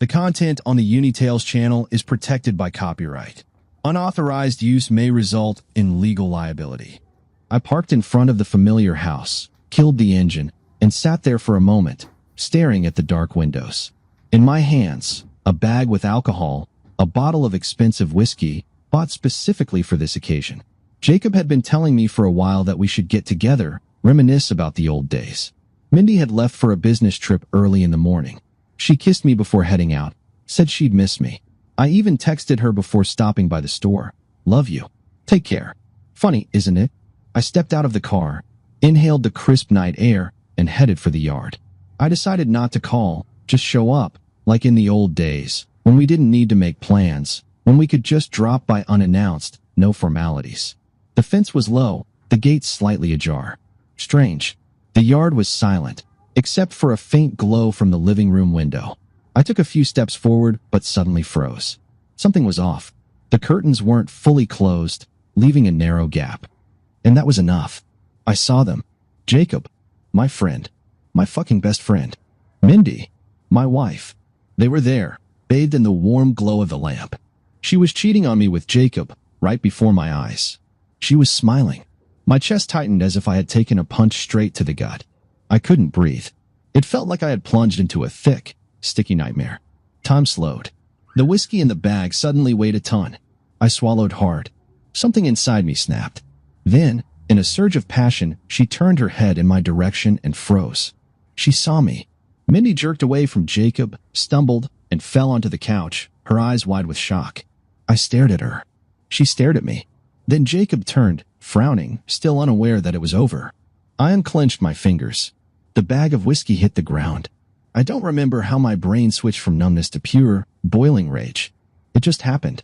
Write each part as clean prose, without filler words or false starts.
The content on the Untold Tales channel is protected by copyright. Unauthorized use may result in legal liability. I parked in front of the familiar house, killed the engine, and sat there for a moment, staring at the dark windows. In my hands, a bag with alcohol, a bottle of expensive whiskey, bought specifically for this occasion. Jacob had been telling me for a while that we should get together, reminisce about the old days. Mindy had left for a business trip early in the morning. She kissed me before heading out, said she'd miss me. I even texted her before stopping by the store. Love you. Take care. Funny, isn't it? I stepped out of the car, inhaled the crisp night air, and headed for the yard. I decided not to call, just show up, like in the old days, when we didn't need to make plans, when we could just drop by unannounced, no formalities. The fence was low, the gate slightly ajar. Strange. The yard was silent, except for a faint glow from the living room window. I took a few steps forward, but suddenly froze. Something was off. The curtains weren't fully closed, leaving a narrow gap. And that was enough. I saw them. Jacob, my friend, my fucking best friend. Mindy, my wife. They were there, bathed in the warm glow of the lamp. She was cheating on me with Jacob, right before my eyes. She was smiling. My chest tightened as if I had taken a punch straight to the gut. I couldn't breathe. It felt like I had plunged into a thick, sticky nightmare. Time slowed. The whiskey in the bag suddenly weighed a ton. I swallowed hard. Something inside me snapped. Then, in a surge of passion, she turned her head in my direction and froze. She saw me. Mindy jerked away from Jacob, stumbled, and fell onto the couch, her eyes wide with shock. I stared at her. She stared at me. Then Jacob turned, frowning, still unaware that it was over. I unclenched my fingers. The bag of whiskey hit the ground. I don't remember how my brain switched from numbness to pure, boiling rage. It just happened.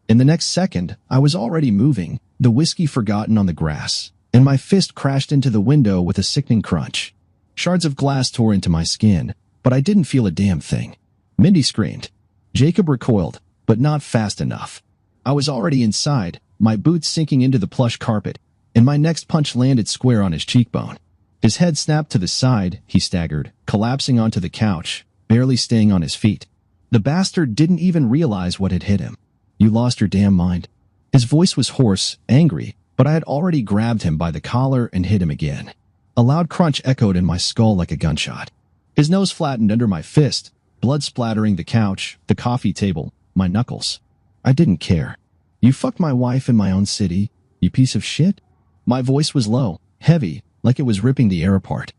In the next second, I was already moving, the whiskey forgotten on the grass, and my fist crashed into the window with a sickening crunch. Shards of glass tore into my skin, but I didn't feel a damn thing. Mindy screamed. Jacob recoiled, but not fast enough. I was already inside, my boots sinking into the plush carpet, and my next punch landed square on his cheekbone. His head snapped to the side, he staggered, collapsing onto the couch, barely staying on his feet. The bastard didn't even realize what had hit him. You lost your damn mind. His voice was hoarse, angry, but I had already grabbed him by the collar and hit him again. A loud crunch echoed in my skull like a gunshot. His nose flattened under my fist, blood splattering the couch, the coffee table, my knuckles. I didn't care. You fucked my wife in my own city, you piece of shit? My voice was low, heavy, like it was ripping the air apart.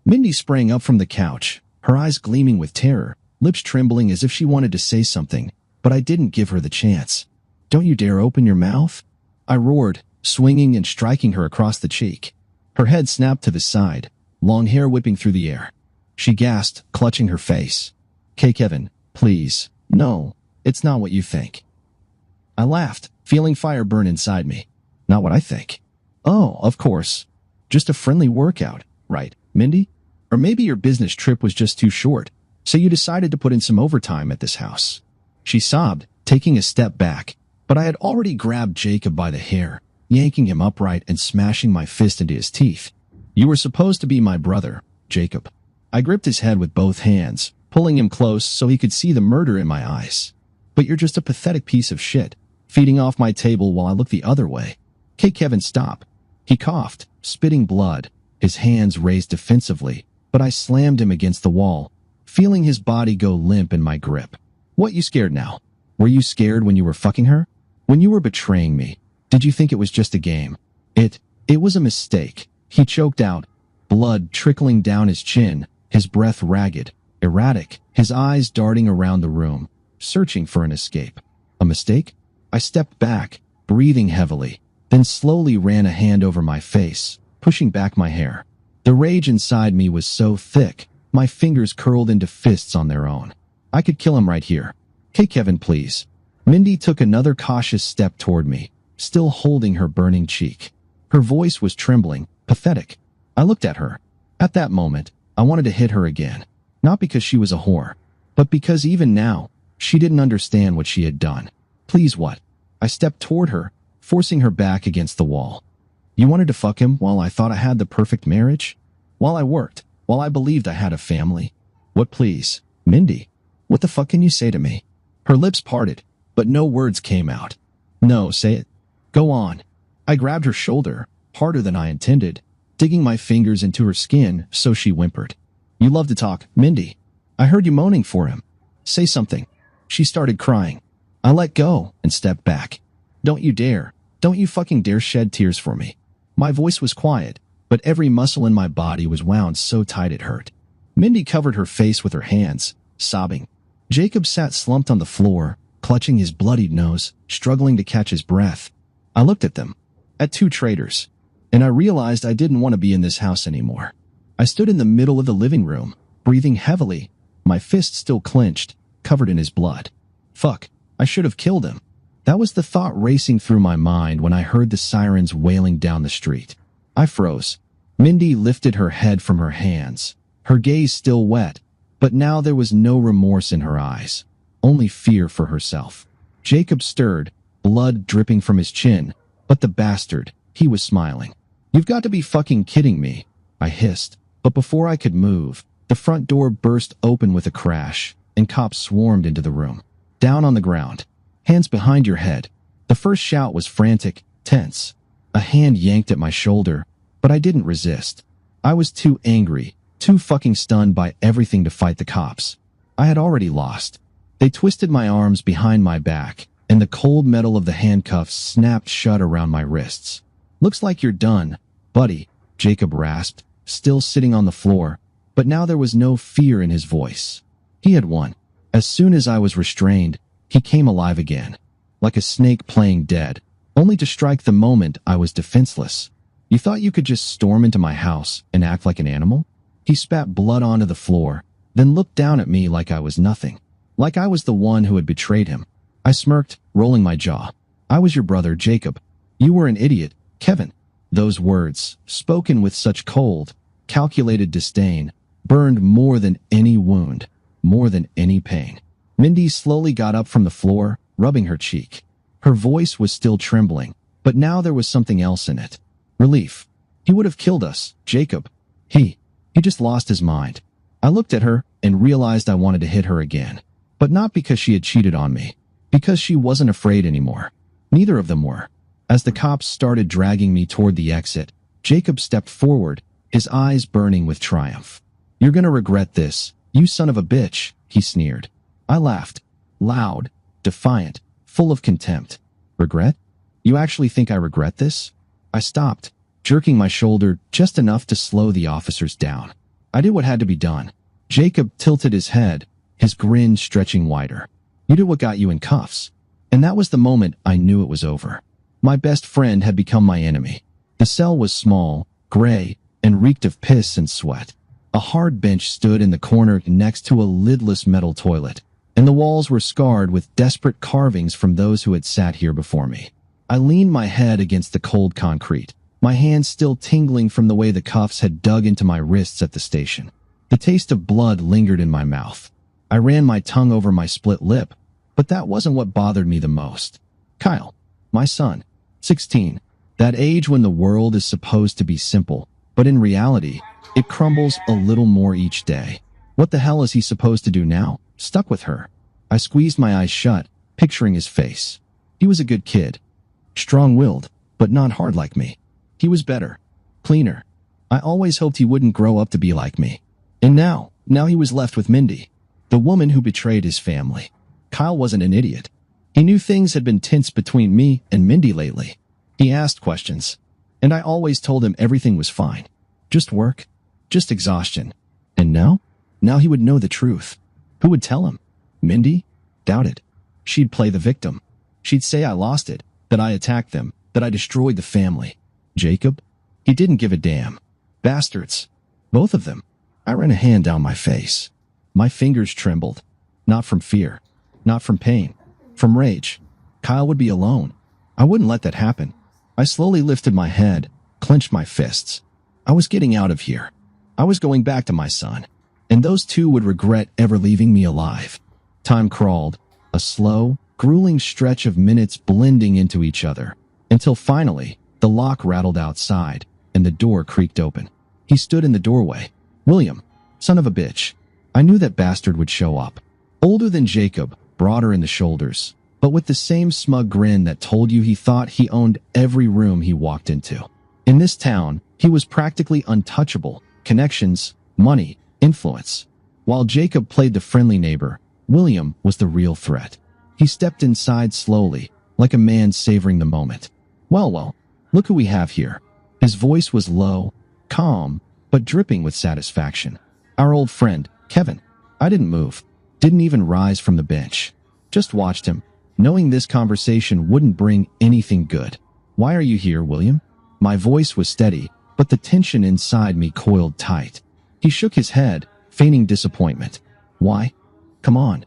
Mindy sprang up from the couch, her eyes gleaming with terror, lips trembling as if she wanted to say something, but I didn't give her the chance. Don't you dare open your mouth? I roared, swinging and striking her across the cheek. Her head snapped to the side, long hair whipping through the air. She gasped, clutching her face. Kevin, please. No, it's not what you think. I laughed, feeling fire burn inside me. Not what I think. Oh, of course. Just a friendly workout, right, Mindy? Or maybe your business trip was just too short, so you decided to put in some overtime at this house. She sobbed, taking a step back, but I had already grabbed Jacob by the hair, yanking him upright and smashing my fist into his teeth. You were supposed to be my brother, Jacob. I gripped his head with both hands, pulling him close so he could see the murder in my eyes. But you're just a pathetic piece of shit, feeding off my table while I look the other way. Kevin, stop. He coughed, spitting blood, his hands raised defensively, but I slammed him against the wall, feeling his body go limp in my grip. What, you scared now? Were you scared when you were fucking her? When you were betraying me, did you think it was just a game? It was a mistake. He choked out, blood trickling down his chin, his breath ragged, erratic, his eyes darting around the room, searching for an escape. A mistake? I stepped back, breathing heavily, then slowly ran a hand over my face, pushing back my hair. The rage inside me was so thick, my fingers curled into fists on their own. I could kill him right here. Kevin, please. Mindy took another cautious step toward me, still holding her burning cheek. Her voice was trembling, pathetic. I looked at her. At that moment, I wanted to hit her again. Not because she was a whore, but because even now, she didn't understand what she had done. Please, what? I stepped toward her, forcing her back against the wall. You wanted to fuck him while I thought I had the perfect marriage? While I worked, while I believed I had a family? What, please? Mindy, What the fuck can you say to me? Her lips parted, but no words came out. No, say it. Go on. I grabbed her shoulder, harder than I intended, digging my fingers into her skin so she whimpered. You love to talk, Mindy. I heard you moaning for him. Say something. She started crying. I let go and stepped back. Don't you dare. Don't you fucking dare shed tears for me. My voice was quiet, but every muscle in my body was wound so tight it hurt. Mindy covered her face with her hands, sobbing. Jacob sat slumped on the floor, clutching his bloodied nose, struggling to catch his breath. I looked at them, at two traitors, and I realized I didn't want to be in this house anymore. I stood in the middle of the living room, breathing heavily, my fist still clenched, covered in his blood. Fuck, I should have killed him. That was the thought racing through my mind when I heard the sirens wailing down the street. I froze. Mindy lifted her head from her hands, her gaze still wet, but now there was no remorse in her eyes, only fear for herself. Jacob stirred, blood dripping from his chin, but the bastard, he was smiling. You've got to be fucking kidding me, I hissed, but before I could move, the front door burst open with a crash, and cops swarmed into the room. Down on the ground, hands behind your head. The first shout was frantic, tense. A hand yanked at my shoulder, but I didn't resist. I was too angry, too fucking stunned by everything to fight the cops. I had already lost. They twisted my arms behind my back, and the cold metal of the handcuffs snapped shut around my wrists. Looks like you're done, buddy, Jacob rasped, still sitting on the floor, but now there was no fear in his voice. He had won. As soon as I was restrained, he came alive again, like a snake playing dead, only to strike the moment I was defenseless. You thought you could just storm into my house and act like an animal? He spat blood onto the floor, then looked down at me like I was nothing, like I was the one who had betrayed him. I smirked, rolling my jaw. I was your brother, Jacob. You were an idiot, Kevin. Those words, spoken with such cold, calculated disdain, burned more than any wound, more than any pain. Mindy slowly got up from the floor, rubbing her cheek. Her voice was still trembling, but now there was something else in it. Relief. He would have killed us, Jacob. He just lost his mind. I looked at her and realized I wanted to hit her again, but not because she had cheated on me, because she wasn't afraid anymore. Neither of them were. As the cops started dragging me toward the exit, Jacob stepped forward, his eyes burning with triumph. You're gonna regret this, you son of a bitch, he sneered. I laughed, loud, defiant, full of contempt. Regret? You actually think I regret this? I stopped, jerking my shoulder just enough to slow the officers down. I did what had to be done. Jacob tilted his head, his grin stretching wider. You did what got you in cuffs. And that was the moment I knew it was over. My best friend had become my enemy. The cell was small, gray, and reeked of piss and sweat. A hard bench stood in the corner next to a lidless metal toilet, and the walls were scarred with desperate carvings from those who had sat here before me. I leaned my head against the cold concrete, my hands still tingling from the way the cuffs had dug into my wrists at the station. The taste of blood lingered in my mouth. I ran my tongue over my split lip, but that wasn't what bothered me the most. Kyle, my son, 16, that age when the world is supposed to be simple, but in reality, it crumbles a little more each day. What the hell is he supposed to do now? Stuck with her. I squeezed my eyes shut, picturing his face. He was a good kid. Strong-willed, but not hard like me. He was better. Cleaner. I always hoped he wouldn't grow up to be like me. And now he was left with Mindy, the woman who betrayed his family. Kyle wasn't an idiot. He knew things had been tense between me and Mindy lately. He asked questions, and I always told him everything was fine. Just work, just exhaustion. And now he would know the truth. Who would tell him? Mindy? Doubt it. She'd play the victim. She'd say I lost it, that I attacked them, that I destroyed the family. Jacob? He didn't give a damn. Bastards. Both of them. I ran a hand down my face. My fingers trembled. Not from fear. Not from pain. From rage. Kyle would be alone. I wouldn't let that happen. I slowly lifted my head, clenched my fists. I was getting out of here. I was going back to my son. And those two would regret ever leaving me alive. Time crawled, a slow, grueling stretch of minutes blending into each other, until finally, the lock rattled outside, and the door creaked open. He stood in the doorway. William, son of a bitch. I knew that bastard would show up. Older than Jacob, broader in the shoulders, but with the same smug grin that told you he thought he owned every room he walked into. In this town, he was practically untouchable. Connections, money, influence. While Jacob played the friendly neighbor, William was the real threat. He stepped inside slowly, like a man savoring the moment. Well, look who we have here. His voice was low, calm, but dripping with satisfaction. Our old friend, Kevin. I didn't move, didn't even rise from the bench. Just watched him, knowing this conversation wouldn't bring anything good. Why are you here, William? My voice was steady, but the tension inside me coiled tight. He shook his head, feigning disappointment. Why? Come on.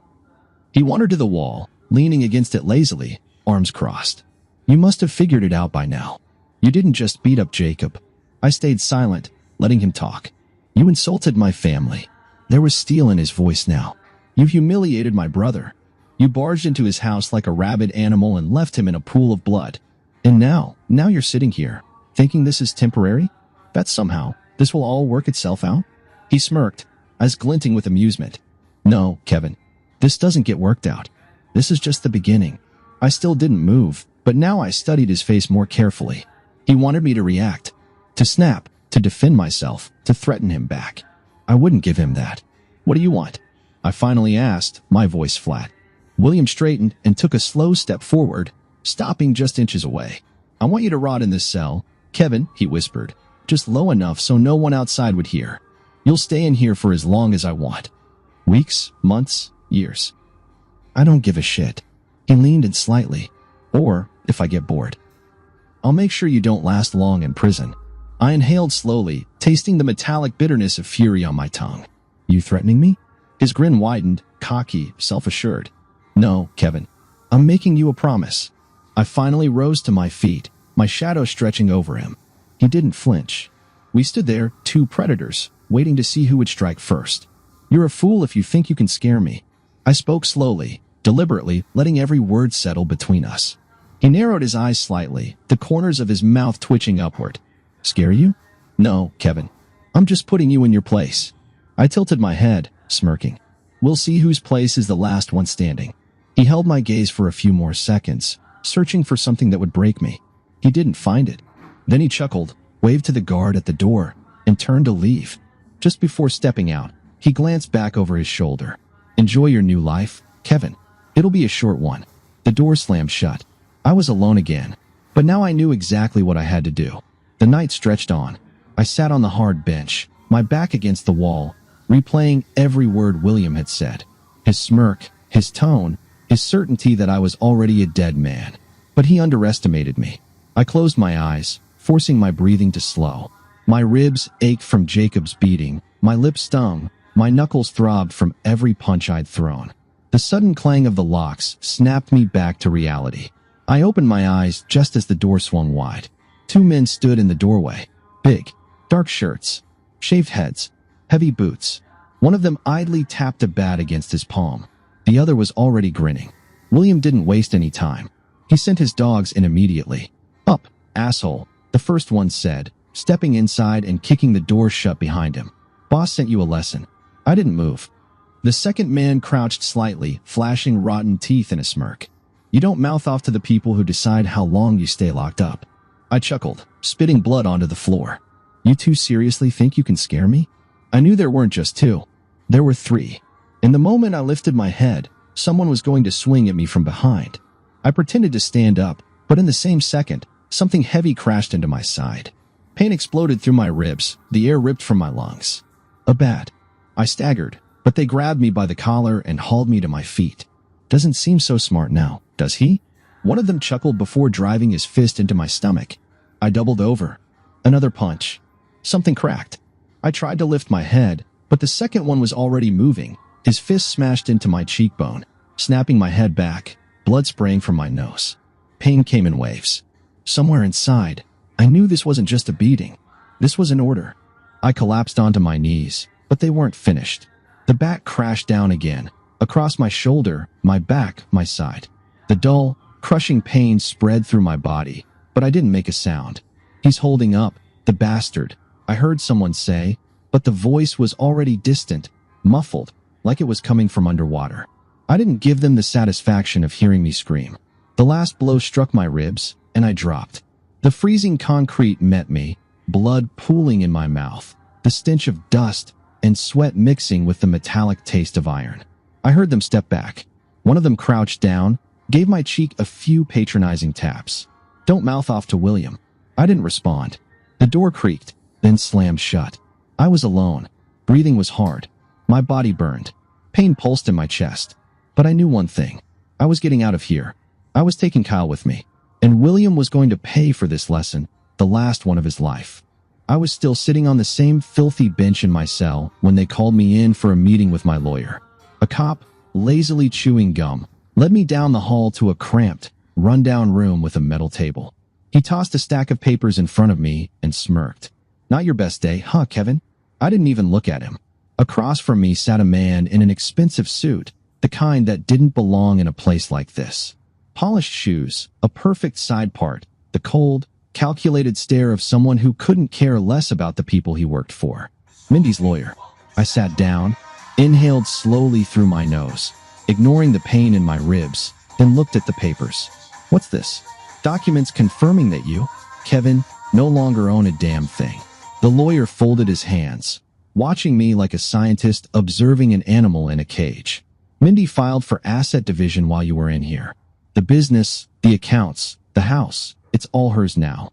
He wandered to the wall, leaning against it lazily, arms crossed. You must have figured it out by now. You didn't just beat up Jacob. I stayed silent, letting him talk. You insulted my family. There was steel in his voice now. You humiliated my brother. You barged into his house like a rabid animal and left him in a pool of blood. And now you're sitting here, thinking this is temporary? That somehow this will all work itself out? He smirked, eyes glinting with amusement. No, Kevin, this doesn't get worked out. This is just the beginning. I still didn't move, but now I studied his face more carefully. He wanted me to react, to snap, to defend myself, to threaten him back. I wouldn't give him that. What do you want? I finally asked, my voice flat. William straightened and took a slow step forward, stopping just inches away. I want you to rot in this cell, Kevin, he whispered, just low enough so no one outside would hear. You'll stay in here for as long as I want. Weeks, months, years. I don't give a shit. He leaned in slightly. Or, if I get bored. I'll make sure you don't last long in prison. I inhaled slowly, tasting the metallic bitterness of fury on my tongue. You threatening me? His grin widened, cocky, self-assured. No, Kevin. I'm making you a promise. I finally rose to my feet, my shadow stretching over him. He didn't flinch. We stood there, two predators, waiting to see who would strike first. You're a fool if you think you can scare me. I spoke slowly, deliberately, letting every word settle between us. He narrowed his eyes slightly, the corners of his mouth twitching upward. Scare you? No, Kevin. I'm just putting you in your place. I tilted my head, smirking. We'll see whose place is the last one standing. He held my gaze for a few more seconds, searching for something that would break me. He didn't find it. Then he chuckled, waved to the guard at the door, and turned to leave. Just before stepping out, he glanced back over his shoulder. Enjoy your new life, Kevin. It'll be a short one. The door slammed shut. I was alone again, but now I knew exactly what I had to do. The night stretched on. I sat on the hard bench, my back against the wall, replaying every word William had said. His smirk, his tone, his certainty that I was already a dead man. But he underestimated me. I closed my eyes, forcing my breathing to slow. My ribs ached from Jacob's beating, my lips stung, my knuckles throbbed from every punch I'd thrown. The sudden clang of the locks snapped me back to reality. I opened my eyes just as the door swung wide. Two men stood in the doorway. Big, dark shirts, shaved heads, heavy boots. One of them idly tapped a bat against his palm. The other was already grinning. William didn't waste any time. He sent his dogs in immediately. Up, asshole, the first one said, stepping inside and kicking the door shut behind him. Boss sent you a lesson. I didn't move. The second man crouched slightly, flashing rotten teeth in a smirk. You don't mouth off to the people who decide how long you stay locked up. I chuckled, spitting blood onto the floor. You two seriously think you can scare me? I knew there weren't just two. There were three. In the moment I lifted my head, someone was going to swing at me from behind. I pretended to stand up, but in the same second, something heavy crashed into my side. Pain exploded through my ribs, the air ripped from my lungs. A bat. I staggered, but they grabbed me by the collar and hauled me to my feet. Doesn't seem so smart now, does he? One of them chuckled before driving his fist into my stomach. I doubled over. Another punch. Something cracked. I tried to lift my head, but the second one was already moving. His fist smashed into my cheekbone, snapping my head back, blood spraying from my nose. Pain came in waves. Somewhere inside, I knew this wasn't just a beating. This was an order. I collapsed onto my knees, but they weren't finished. The bat crashed down again, across my shoulder, my back, my side. The dull, crushing pain spread through my body, but I didn't make a sound. He's holding up, the bastard, I heard someone say, but the voice was already distant, muffled, like it was coming from underwater. I didn't give them the satisfaction of hearing me scream. The last blow struck my ribs, and I dropped. The freezing concrete met me, blood pooling in my mouth, the stench of dust and sweat mixing with the metallic taste of iron. I heard them step back. One of them crouched down, gave my cheek a few patronizing taps. "Don't mouth off to William." I didn't respond. The door creaked, then slammed shut. I was alone. Breathing was hard. My body burned. Pain pulsed in my chest. But I knew one thing. I was getting out of here. I was taking Kyle with me. And William was going to pay for this lesson, the last one of his life. I was still sitting on the same filthy bench in my cell when they called me in for a meeting with my lawyer. A cop, lazily chewing gum, led me down the hall to a cramped, run-down room with a metal table. He tossed a stack of papers in front of me and smirked. "Not your best day, huh, Kevin?" I didn't even look at him. Across from me sat a man in an expensive suit, the kind that didn't belong in a place like this. Polished shoes, a perfect side part, the cold, calculated stare of someone who couldn't care less about the people he worked for. Mindy's lawyer. I sat down, inhaled slowly through my nose, ignoring the pain in my ribs, then looked at the papers. "What's this?" "Documents confirming that you, Kevin, no longer own a damn thing." The lawyer folded his hands, watching me like a scientist observing an animal in a cage. "Mindy filed for asset division while you were in here. The business, the accounts, the house, it's all hers now.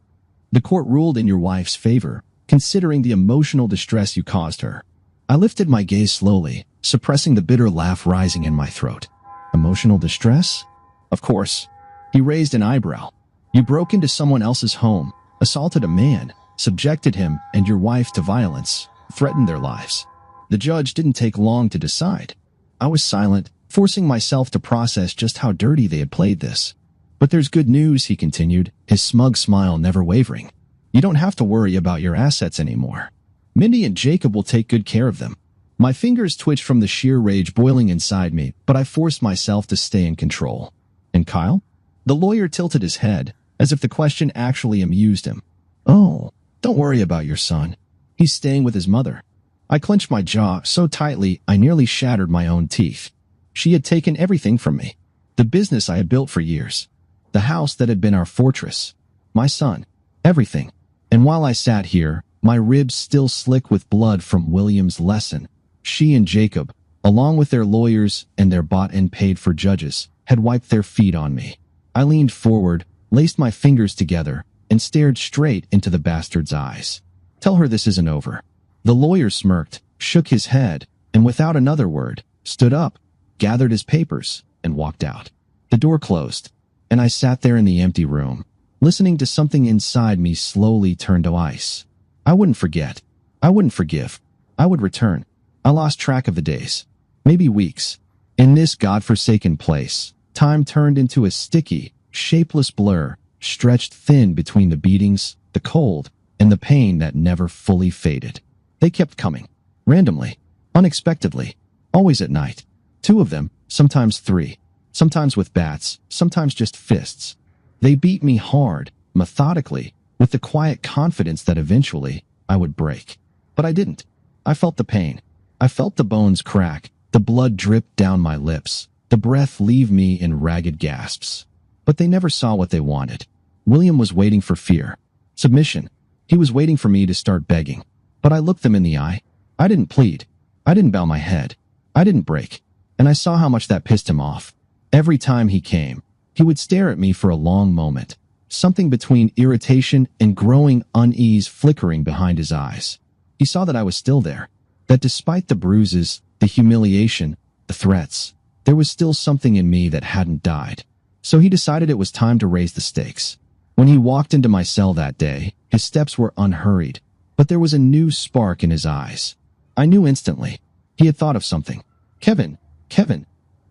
The court ruled in your wife's favor, considering the emotional distress you caused her." I lifted my gaze slowly, suppressing the bitter laugh rising in my throat. "Emotional distress?" "Of course." He raised an eyebrow. "You broke into someone else's home, assaulted a man, subjected him and your wife to violence, threatened their lives. The judge didn't take long to decide." I was silent, forcing myself to process just how dirty they had played this. "But there's good news," he continued, his smug smile never wavering. "You don't have to worry about your assets anymore. Mindy and Jacob will take good care of them." My fingers twitched from the sheer rage boiling inside me, but I forced myself to stay in control. "And Kyle?" The lawyer tilted his head, as if the question actually amused him. "Oh, don't worry about your son. He's staying with his mother." I clenched my jaw so tightly I nearly shattered my own teeth. She had taken everything from me. The business I had built for years. The house that had been our fortress. My son. Everything. And while I sat here, my ribs still slick with blood from William's lesson, she and Jacob, along with their lawyers and their bought and paid for judges, had wiped their feet on me. I leaned forward, laced my fingers together, and stared straight into the bastard's eyes. "Tell her this isn't over." The lawyer smirked, shook his head, and without another word, stood up, gathered his papers, and walked out. The door closed, and I sat there in the empty room, listening to something inside me slowly turn to ice. I wouldn't forget. I wouldn't forgive. I would return. I lost track of the days. Maybe weeks. In this godforsaken place, time turned into a sticky, shapeless blur, stretched thin between the beatings, the cold, and the pain that never fully faded. They kept coming. Randomly. Unexpectedly. Always at night. 2 of them, sometimes 3. Sometimes with bats, sometimes just fists. They beat me hard, methodically, with the quiet confidence that eventually I would break. But I didn't. I felt the pain. I felt the bones crack, the blood drip down my lips, the breath leave me in ragged gasps. But they never saw what they wanted. William was waiting for fear. Submission. He was waiting for me to start begging. But I looked them in the eye. I didn't plead. I didn't bow my head. I didn't break. And I saw how much that pissed him off. Every time he came, he would stare at me for a long moment, something between irritation and growing unease flickering behind his eyes. He saw that I was still there, that despite the bruises, the humiliation, the threats, there was still something in me that hadn't died. So he decided it was time to raise the stakes. When he walked into my cell that day, his steps were unhurried, but there was a new spark in his eyes. I knew instantly. He had thought of something. Kevin,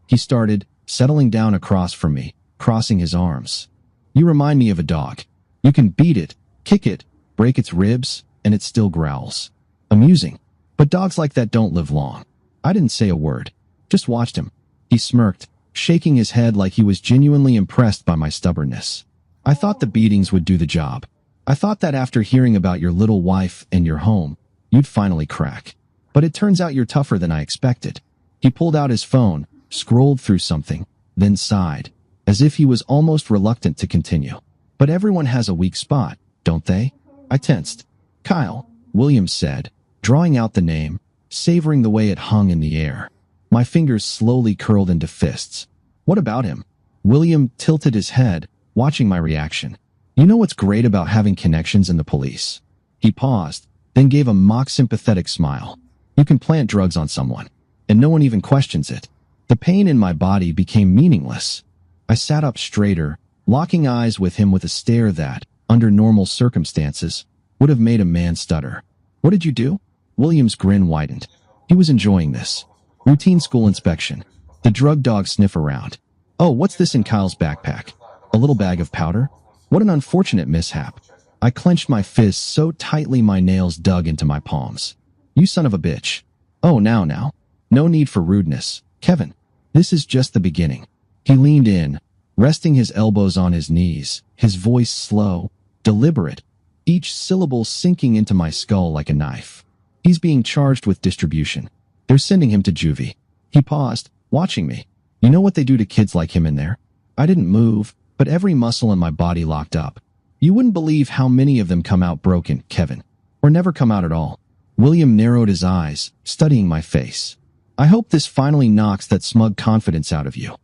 he started, settling down across from me, crossing his arms. "You remind me of a dog. You can beat it, kick it, break its ribs, and it still growls. Amusing. But dogs like that don't live long." I didn't say a word, just watched him. He smirked, shaking his head like he was genuinely impressed by my stubbornness. "I thought the beatings would do the job. I thought that after hearing about your little wife and your home, you'd finally crack. But it turns out you're tougher than I expected." He pulled out his phone, scrolled through something, then sighed, as if he was almost reluctant to continue. But everyone has a weak spot, don't they? I tensed. Kyle, Williams said, drawing out the name, savoring the way it hung in the air. My fingers slowly curled into fists. What about him? William tilted his head, watching my reaction. You know what's great about having connections in the police? He paused, then gave a mock-sympathetic smile. You can plant drugs on someone, and no one even questions it. The pain in my body became meaningless. I sat up straighter, locking eyes with him with a stare that, under normal circumstances, would have made a man stutter. What did you do? William's grin widened. He was enjoying this. Routine school inspection. The drug dog sniff around. Oh, what's this in Kyle's backpack? A little bag of powder? What an unfortunate mishap. I clenched my fists so tightly my nails dug into my palms. You son of a bitch. Oh, now. No need for rudeness. Kevin, this is just the beginning. He leaned in, resting his elbows on his knees, his voice slow, deliberate, each syllable sinking into my skull like a knife. He's being charged with distribution. They're sending him to juvie. He paused, watching me. You know what they do to kids like him in there? I didn't move, but every muscle in my body locked up. You wouldn't believe how many of them come out broken, Kevin. Or never come out at all. William narrowed his eyes, studying my face. I hope this finally knocks that smug confidence out of you.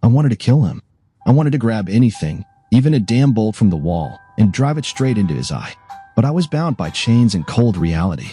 I wanted to kill him. I wanted to grab anything, even a damn bolt from the wall, and drive it straight into his eye. But I was bound by chains and cold reality.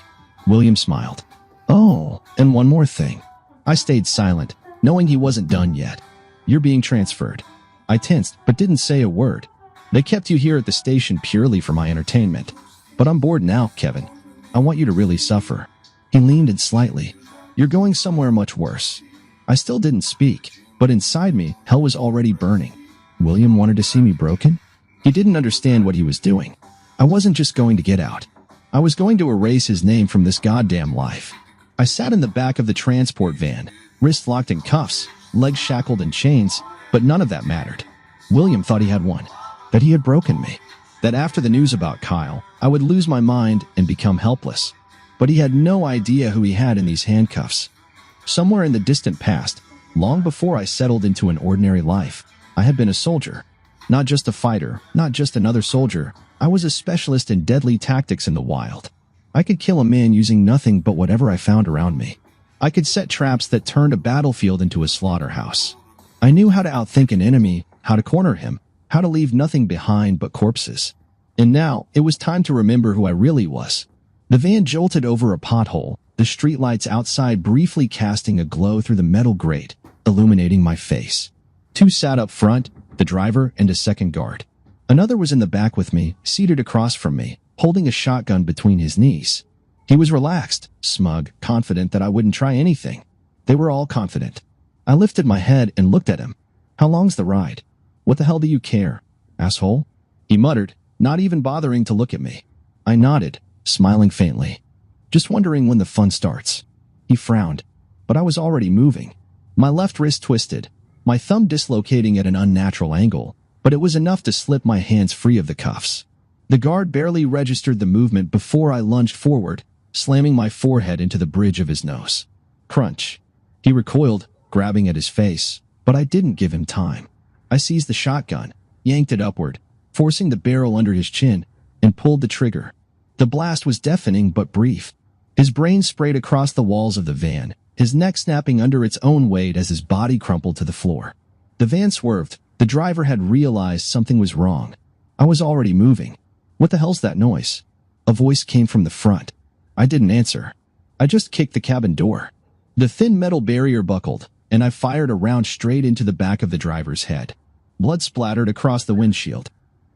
William smiled. Oh, and one more thing. I stayed silent, knowing he wasn't done yet. You're being transferred. I tensed, but didn't say a word. They kept you here at the station purely for my entertainment. But I'm bored now, Kevin. I want you to really suffer. He leaned in slightly. You're going somewhere much worse. I still didn't speak, but inside me, hell was already burning. William wanted to see me broken? He didn't understand what he was doing. I wasn't just going to get out. I was going to erase his name from this goddamn life. I sat in the back of the transport van, wrists locked in cuffs, legs shackled in chains, but none of that mattered. William thought he had won, that he had broken me, that after the news about Kyle, I would lose my mind and become helpless. But he had no idea who he had in these handcuffs. Somewhere in the distant past, long before I settled into an ordinary life, I had been a soldier. Not just a fighter, not just another soldier. I was a specialist in deadly tactics in the wild. I could kill a man using nothing but whatever I found around me. I could set traps that turned a battlefield into a slaughterhouse. I knew how to outthink an enemy, how to corner him, how to leave nothing behind but corpses. And now, it was time to remember who I really was. The van jolted over a pothole, the streetlights outside briefly casting a glow through the metal grate, illuminating my face. Two sat up front, the driver and a second guard. Another was in the back with me, seated across from me, holding a shotgun between his knees. He was relaxed, smug, confident that I wouldn't try anything. They were all confident. I lifted my head and looked at him. How long's the ride? What the hell do you care, asshole? He muttered, not even bothering to look at me. I nodded, smiling faintly. Just wondering when the fun starts. He frowned, but I was already moving. My left wrist twisted, my thumb dislocating at an unnatural angle, but it was enough to slip my hands free of the cuffs. The guard barely registered the movement before I lunged forward, slamming my forehead into the bridge of his nose. Crunch. He recoiled, grabbing at his face, but I didn't give him time. I seized the shotgun, yanked it upward, forcing the barrel under his chin, and pulled the trigger. The blast was deafening but brief. His brain sprayed across the walls of the van, his neck snapping under its own weight as his body crumpled to the floor. The van swerved. The driver had realized something was wrong. I was already moving. What the hell's that noise? A voice came from the front. I didn't answer. I just kicked the cabin door. The thin metal barrier buckled, and I fired a round straight into the back of the driver's head. Blood splattered across the windshield.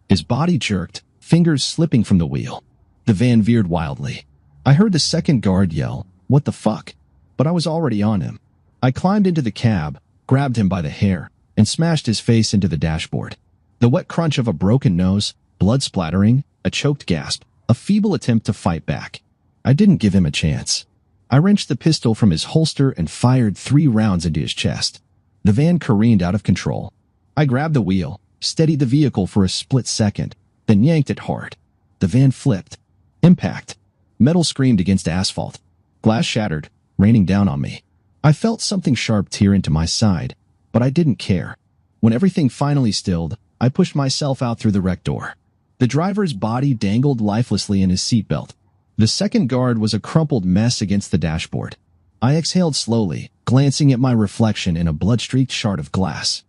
His body jerked, fingers slipping from the wheel. The van veered wildly. I heard the second guard yell, "What the fuck?" But I was already on him. I climbed into the cab, grabbed him by the hair, and smashed his face into the dashboard. The wet crunch of a broken nose, blood splattering, a choked gasp, a feeble attempt to fight back. I didn't give him a chance. I wrenched the pistol from his holster and fired 3 rounds into his chest. The van careened out of control. I grabbed the wheel, steadied the vehicle for a split second, then yanked it hard. The van flipped. Impact. Metal screamed against asphalt. Glass shattered, raining down on me. I felt something sharp tear into my side, but I didn't care. When everything finally stilled, I pushed myself out through the wreck door. The driver's body dangled lifelessly in his seatbelt. The second guard was a crumpled mess against the dashboard. I exhaled slowly, glancing at my reflection in a blood-streaked shard of glass.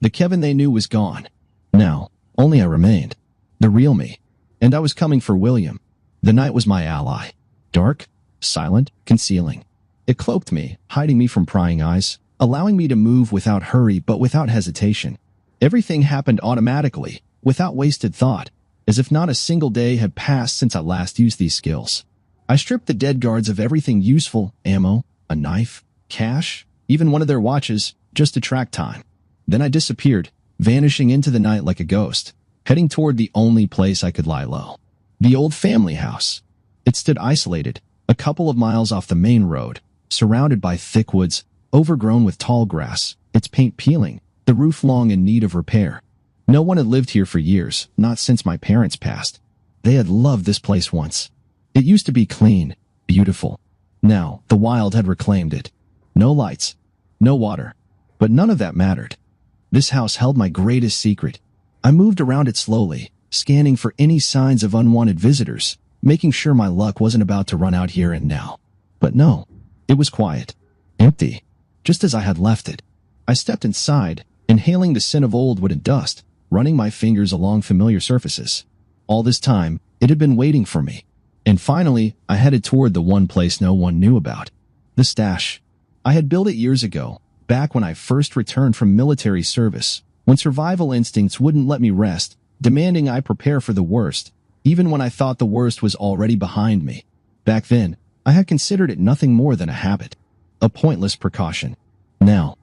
The Kevin they knew was gone. Now, only I remained. The real me. And I was coming for William. The night was my ally. Dark, silent, concealing. It cloaked me, hiding me from prying eyes, allowing me to move without hurry but without hesitation. Everything happened automatically, without wasted thought, as if not a single day had passed since I last used these skills. I stripped the dead guards of everything useful, ammo, a knife, cash, even one of their watches, just to track time. Then I disappeared, vanishing into the night like a ghost, heading toward the only place I could lie low. The old family house. It stood isolated, a couple of miles off the main road, surrounded by thick woods, overgrown with tall grass, its paint peeling, the roof long in need of repair. No one had lived here for years, not since my parents passed. They had loved this place once. It used to be clean, beautiful. Now, the wild had reclaimed it. No lights, no water, but none of that mattered. This house held my greatest secret. I moved around it slowly, scanning for any signs of unwanted visitors, making sure my luck wasn't about to run out here and now. But no, it was quiet, empty, just as I had left it. I stepped inside, inhaling the scent of old wood and dust, running my fingers along familiar surfaces. All this time, it had been waiting for me. And finally, I headed toward the one place no one knew about. The stash. I had built it years ago, back when I first returned from military service, when survival instincts wouldn't let me rest, demanding I prepare for the worst, even when I thought the worst was already behind me. Back then, I had considered it nothing more than a habit, a pointless precaution. Now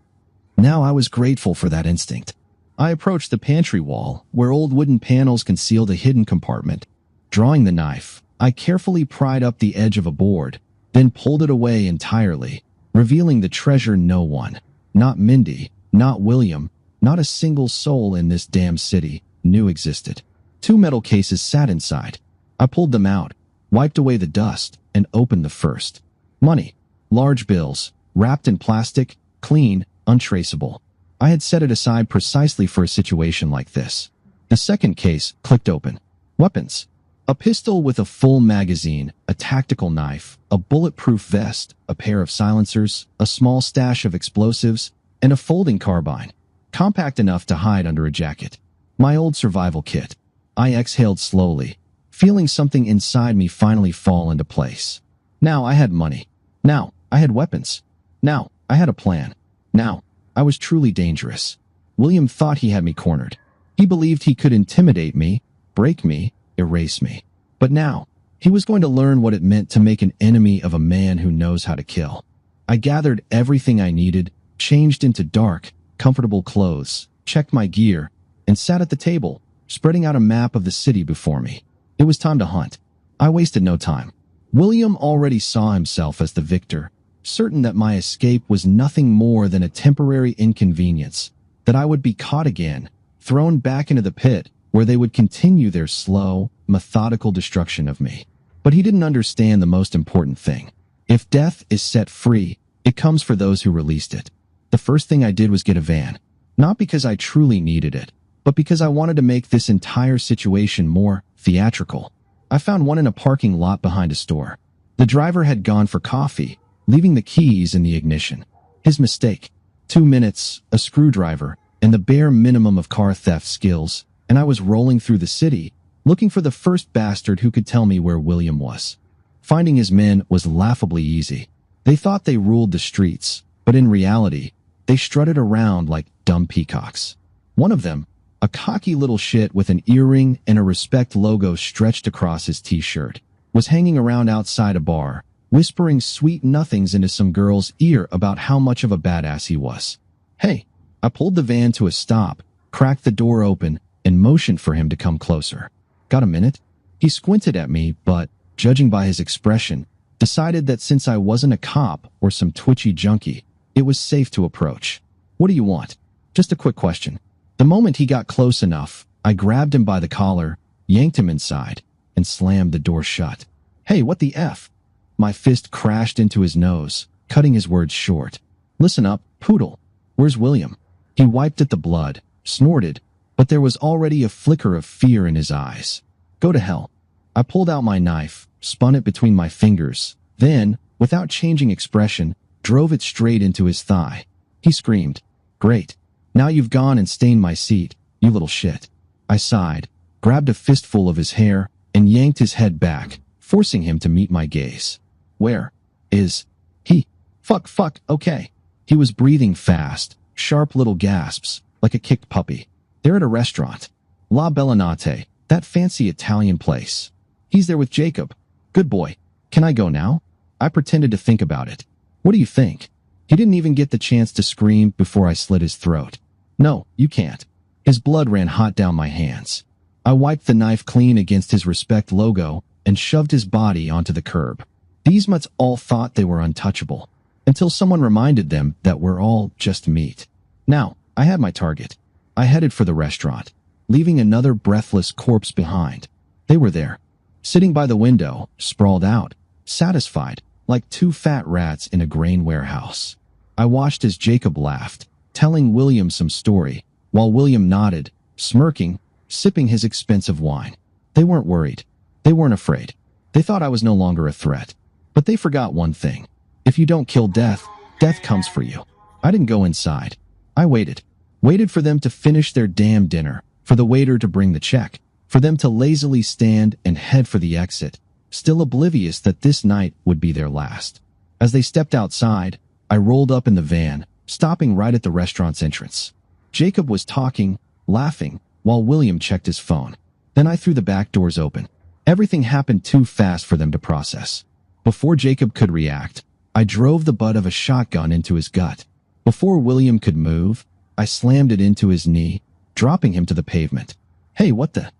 I was grateful for that instinct. I approached the pantry wall, where old wooden panels concealed a hidden compartment. Drawing the knife, I carefully pried up the edge of a board, then pulled it away entirely, revealing the treasure no one, not Mindy, not William, not a single soul in this damn city, knew existed. 2 metal cases sat inside. I pulled them out, wiped away the dust, and opened the first. Money. Large bills, wrapped in plastic, clean, untraceable. I had set it aside precisely for a situation like this. The second case clicked open. Weapons. A pistol with a full magazine, a tactical knife, a bulletproof vest, a pair of silencers, a small stash of explosives, and a folding carbine, compact enough to hide under a jacket. My old survival kit. I exhaled slowly, feeling something inside me finally fall into place. Now I had money. Now I had weapons. Now I had a plan. Now I was truly dangerous. William thought he had me cornered. He believed he could intimidate me, break me, erase me. But now, he was going to learn what it meant to make an enemy of a man who knows how to kill. I gathered everything I needed, changed into dark, comfortable clothes, checked my gear, and sat at the table, spreading out a map of the city before me. It was time to hunt. I wasted no time. William already saw himself as the victor, certain that my escape was nothing more than a temporary inconvenience, that I would be caught again, thrown back into the pit, where they would continue their slow, methodical destruction of me. But he didn't understand the most important thing. If death is set free, it comes for those who released it. The first thing I did was get a van. Not because I truly needed it, but because I wanted to make this entire situation more theatrical. I found one in a parking lot behind a store. The driver had gone for coffee, leaving the keys in the ignition. His mistake. 2 minutes, a screwdriver, and the bare minimum of car theft skills, and I was rolling through the city, looking for the first bastard who could tell me where William was. Finding his men was laughably easy. They thought they ruled the streets, but in reality, they strutted around like dumb peacocks. One of them, a cocky little shit with an earring and a Respect logo stretched across his t-shirt, was hanging around outside a bar, whispering sweet nothings into some girl's ear about how much of a badass he was. Hey, I pulled the van to a stop, cracked the door open, and motioned for him to come closer. Got a minute? He squinted at me, but, judging by his expression, decided that since I wasn't a cop or some twitchy junkie, it was safe to approach. What do you want? Just a quick question. The moment he got close enough, I grabbed him by the collar, yanked him inside, and slammed the door shut. Hey, what the F? My fist crashed into his nose, cutting his words short. Listen up, poodle. Where's William? He wiped at the blood, snorted, but there was already a flicker of fear in his eyes. Go to hell. I pulled out my knife, spun it between my fingers, then, without changing expression, drove it straight into his thigh. He screamed. Great. Now you've gone and stained my seat, you little shit. I sighed, grabbed a fistful of his hair, and yanked his head back, forcing him to meet my gaze. Where is he? Fuck, okay. He was breathing fast, sharp little gasps, like a kicked puppy. They're at a restaurant. La Bellinate, that fancy Italian place. He's there with Jacob. Good boy. Can I go now? I pretended to think about it. What do you think? He didn't even get the chance to scream before I slit his throat. No, you can't. His blood ran hot down my hands. I wiped the knife clean against his Respect logo and shoved his body onto the curb. These mutts all thought they were untouchable, until someone reminded them that we're all just meat. Now, I had my target. I headed for the restaurant, leaving another breathless corpse behind. They were there, sitting by the window, sprawled out, satisfied, like two fat rats in a grain warehouse. I watched as Jacob laughed, telling William some story, while William nodded, smirking, sipping his expensive wine. They weren't worried. They weren't afraid. They thought I was no longer a threat. But they forgot one thing. If you don't kill death, death comes for you. I didn't go inside. I waited. Waited for them to finish their damn dinner, for the waiter to bring the check, for them to lazily stand and head for the exit, still oblivious that this night would be their last. As they stepped outside, I rolled up in the van, stopping right at the restaurant's entrance. Jacob was talking, laughing, while William checked his phone. Then I threw the back doors open. Everything happened too fast for them to process. Before Jacob could react, I drove the butt of a shotgun into his gut. Before William could move, I slammed it into his knee, dropping him to the pavement. Hey, what the?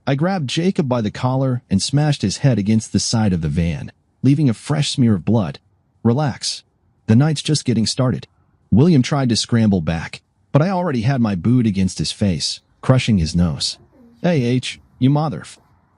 I grabbed Jacob by the collar and smashed his head against the side of the van, leaving a fresh smear of blood. Relax. The night's just getting started. William tried to scramble back, but I already had my boot against his face, crushing his nose. Hey, H, you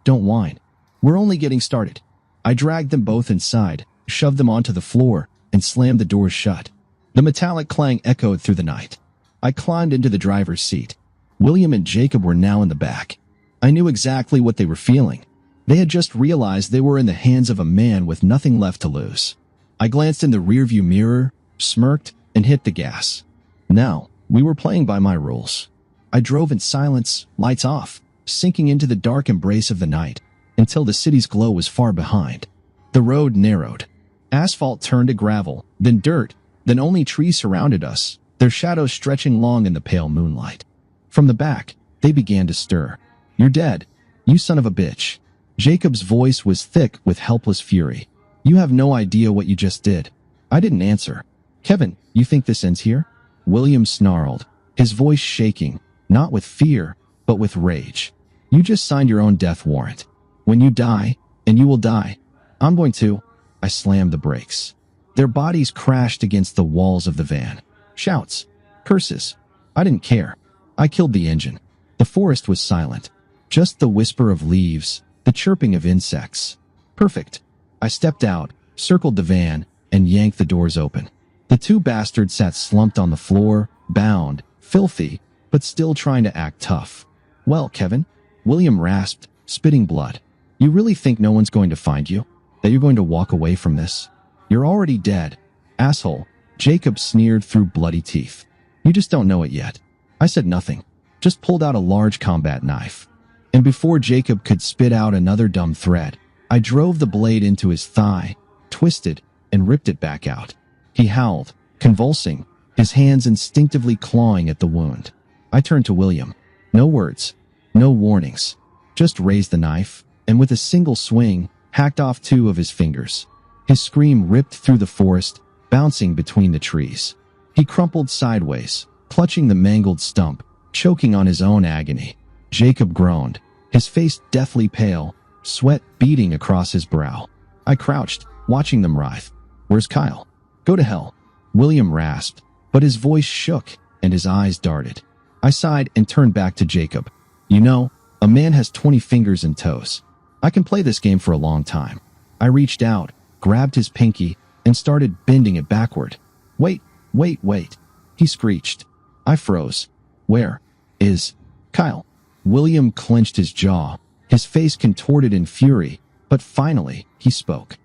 Don't whine. We're only getting started. I dragged them both inside, shoved them onto the floor, and slammed the doors shut. The metallic clang echoed through the night. I climbed into the driver's seat. William and Jacob were now in the back. I knew exactly what they were feeling. They had just realized they were in the hands of a man with nothing left to lose. I glanced in the rearview mirror, smirked, and hit the gas. Now, we were playing by my rules. I drove in silence, lights off, sinking into the dark embrace of the night, until the city's glow was far behind. The road narrowed. Asphalt turned to gravel, then dirt, then only trees surrounded us, their shadows stretching long in the pale moonlight. From the back, they began to stir. You're dead, you son of a bitch. Jacob's voice was thick with helpless fury. You have no idea what you just did. I didn't answer. Kevin, you think this ends here? William snarled, his voice shaking, not with fear, but with rage. You just signed your own death warrant. When you die, and you will die, I'm going to. I slammed the brakes. Their bodies crashed against the walls of the van. Shouts. Curses. I didn't care. I killed the engine. The forest was silent. Just the whisper of leaves, the chirping of insects. Perfect. I stepped out, circled the van, and yanked the doors open. The two bastards sat slumped on the floor, bound, filthy, but still trying to act tough. Well, Kevin, William rasped, spitting blood. You really think no one's going to find you? That you're going to walk away from this? You're already dead. Asshole. Jacob sneered through bloody teeth. You just don't know it yet. I said nothing, just pulled out a large combat knife. And before Jacob could spit out another dumb threat, I drove the blade into his thigh, twisted, and ripped it back out. He howled, convulsing, his hands instinctively clawing at the wound. I turned to William. No words, no warnings. Just raised the knife, and with a single swing, hacked off 2 of his fingers. His scream ripped through the forest, bouncing between the trees. He crumpled sideways, clutching the mangled stump, choking on his own agony. Jacob groaned, his face deathly pale, sweat beading across his brow. I crouched, watching them writhe. Where's Kyle? Go to hell. William rasped, but his voice shook and his eyes darted. I sighed and turned back to Jacob. You know, a man has 20 fingers and toes. I can play this game for a long time. I reached out, grabbed his pinky, and started bending it backward. Wait, Wait, he screeched. I froze. Where is Kyle? William clenched his jaw, his face contorted in fury, but finally he spoke.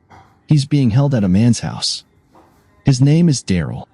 He's being held at a man's house. His name is Daryl.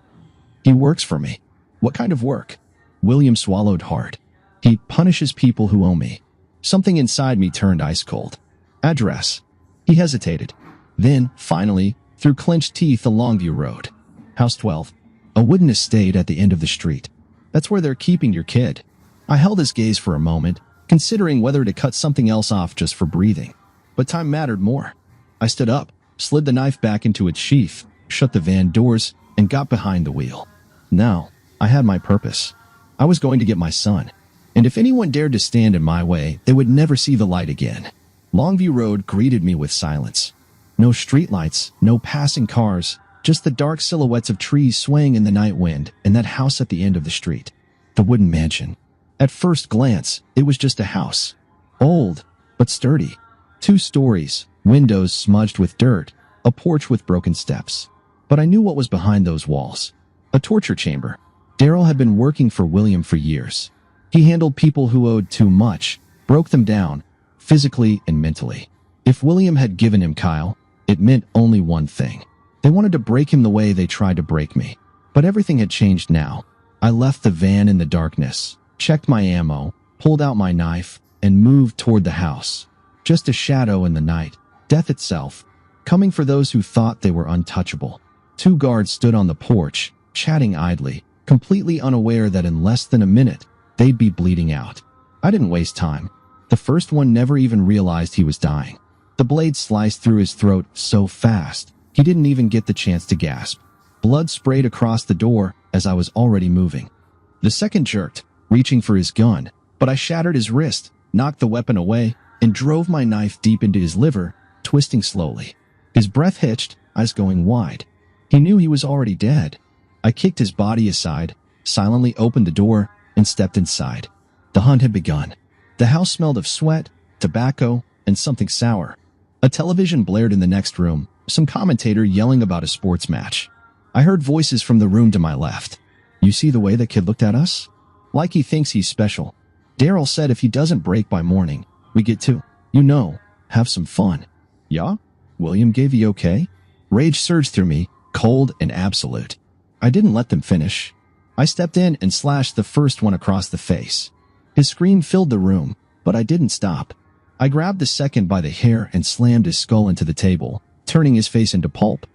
He works for me. What kind of work? William swallowed hard. He punishes people who owe me. Something inside me turned ice cold. Address. He hesitated. Then, finally, through clenched teeth, the Longview Road. House 12. A wooden estate at the end of the street. That's where they're keeping your kid. I held his gaze for a moment, considering whether to cut something else off just for breathing. But time mattered more. I stood up, slid the knife back into its sheath, shut the van doors, and got behind the wheel. Now, I had my purpose. I was going to get my son. And if anyone dared to stand in my way, they would never see the light again. Longview Road greeted me with silence. No streetlights, no passing cars, just the dark silhouettes of trees swaying in the night wind and that house at the end of the street. The wooden mansion. At first glance, it was just a house. Old, but sturdy. 2 stories, windows smudged with dirt, a porch with broken steps. But I knew what was behind those walls. A torture chamber. Daryl had been working for William for years. He handled people who owed too much, broke them down, physically and mentally. If William had given him Kyle, it meant only one thing. They wanted to break him the way they tried to break me. But everything had changed now. I left the van in the darkness, checked my ammo, pulled out my knife, and moved toward the house. Just a shadow in the night, death itself, coming for those who thought they were untouchable. 2 guards stood on the porch, chatting idly, completely unaware that in less than a minute, they'd be bleeding out. I didn't waste time. The first one never even realized he was dying. The blade sliced through his throat so fast, he didn't even get the chance to gasp. Blood sprayed across the door as I was already moving. The second jerked, reaching for his gun, but I shattered his wrist, knocked the weapon away, and drove my knife deep into his liver, twisting slowly. His breath hitched, eyes going wide. He knew he was already dead. I kicked his body aside, silently opened the door, and stepped inside. The hunt had begun. The house smelled of sweat, tobacco, and something sour. A television blared in the next room, some commentator yelling about a sports match. I heard voices from the room to my left. You see the way that kid looked at us? Like he thinks he's special. Daryl said if he doesn't break by morning, we get to, have some fun. Yeah? William gave you okay? Rage surged through me, cold and absolute. I didn't let them finish. I stepped in and slashed the first one across the face. His scream filled the room, but I didn't stop. I grabbed the second by the hair and slammed his skull into the table, turning his face into pulp.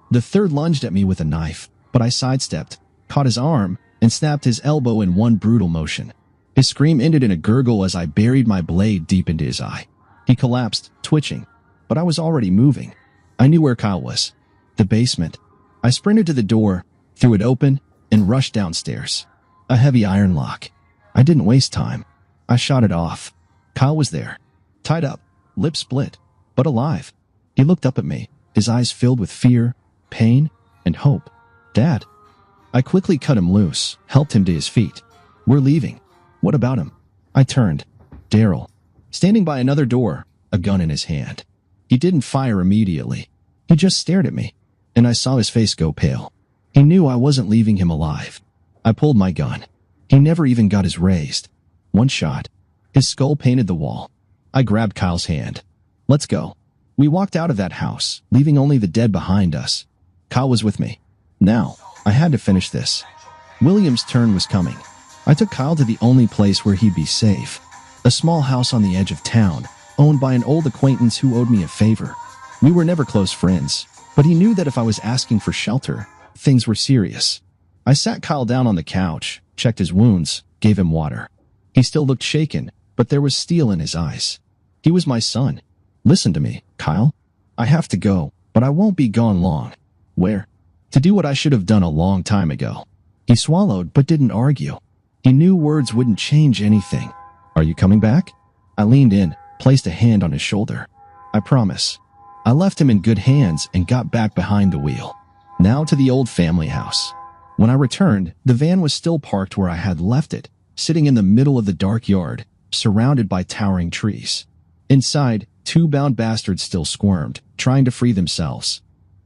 The third lunged at me with a knife, but I sidestepped, caught his arm, and snapped his elbow in one brutal motion. His scream ended in a gurgle as I buried my blade deep into his eye. He collapsed, twitching, but I was already moving. I knew where Kyle was. The basement. I sprinted to the door, threw it open, and rushed downstairs. A heavy iron lock. I didn't waste time. I shot it off. Kyle was there, tied up, lips split, but alive. He looked up at me, his eyes filled with fear, pain, and hope. Dad. I quickly cut him loose, helped him to his feet. We're leaving. What about him? I turned. Daryl, standing by another door, a gun in his hand. He didn't fire immediately. He just stared at me, and I saw his face go pale. He knew I wasn't leaving him alive. I pulled my gun. He never even got his raised. One shot. His skull painted the wall. I grabbed Kyle's hand. Let's go. We walked out of that house, leaving only the dead behind us. Kyle was with me. Now, I had to finish this. William's turn was coming. I took Kyle to the only place where he'd be safe. A small house on the edge of town, owned by an old acquaintance who owed me a favor. We were never close friends, but he knew that if I was asking for shelter, things were serious. I sat Kyle down on the couch, checked his wounds, gave him water. He still looked shaken, but there was steel in his eyes. He was my son. Listen to me, Kyle. I have to go, but I won't be gone long. Where? To do what I should have done a long time ago. He swallowed but didn't argue. He knew words wouldn't change anything. Are you coming back? I leaned in, placed a hand on his shoulder. I promise. I left him in good hands and got back behind the wheel. Now to the old family house. When I returned, the van was still parked where I had left it, sitting in the middle of the dark yard, surrounded by towering trees. Inside, 2 bound bastards still squirmed, trying to free themselves.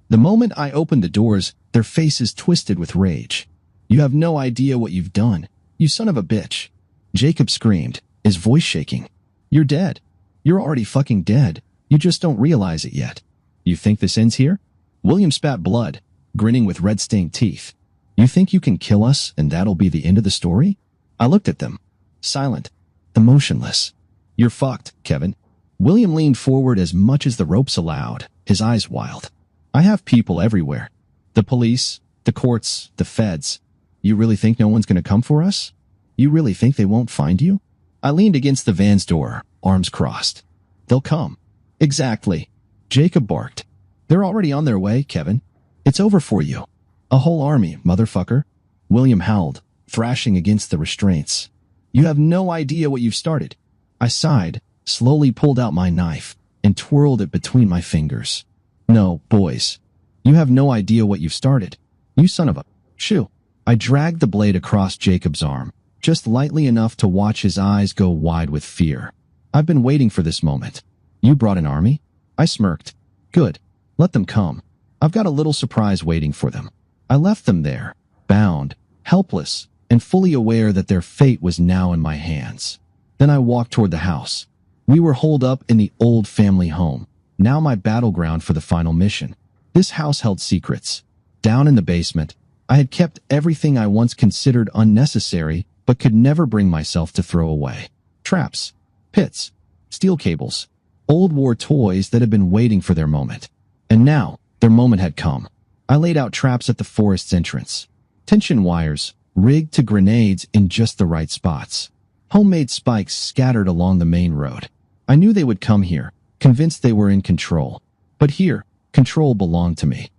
The moment I opened the doors, their faces twisted with rage. "You have no idea what you've done, you son of a bitch." Jacob screamed, his voice shaking. "You're dead. You're already fucking dead. You just don't realize it yet. You think this ends here?" William spat blood, grinning with red-stained teeth. "You think you can kill us and that'll be the end of the story?" I looked at them, silent, emotionless. "You're fucked, Kevin." William leaned forward as much as the ropes allowed, his eyes wild. "I have people everywhere. The police, the courts, the feds. You really think no one's going to come for us? You really think they won't find you?" I leaned against the van's door, arms crossed. "They'll come." "Exactly." Jacob barked. "They're already on their way, Kevin. It's over for you. A whole army, motherfucker." William howled, thrashing against the restraints. "You have no idea what you've started." I sighed, slowly pulled out my knife, and twirled it between my fingers. "No, boys. You have no idea what you've started. You son of a shoo." I dragged the blade across Jacob's arm, just lightly enough to watch his eyes go wide with fear. "I've been waiting for this moment." "You brought an army?" I smirked. "Good. Let them come. I've got a little surprise waiting for them." I left them there, bound, helpless, and fully aware that their fate was now in my hands. Then I walked toward the house. We were holed up in the old family home, now my battleground for the final mission. This house held secrets. Down in the basement, I had kept everything I once considered unnecessary but could never bring myself to throw away. Traps, pits, steel cables, old war toys that had been waiting for their moment. And now, their moment had come. I laid out traps at the forest's entrance. Tension wires, rigged to grenades in just the right spots. Homemade spikes scattered along the main road. I knew they would come here, convinced they were in control. But here, control belonged to me.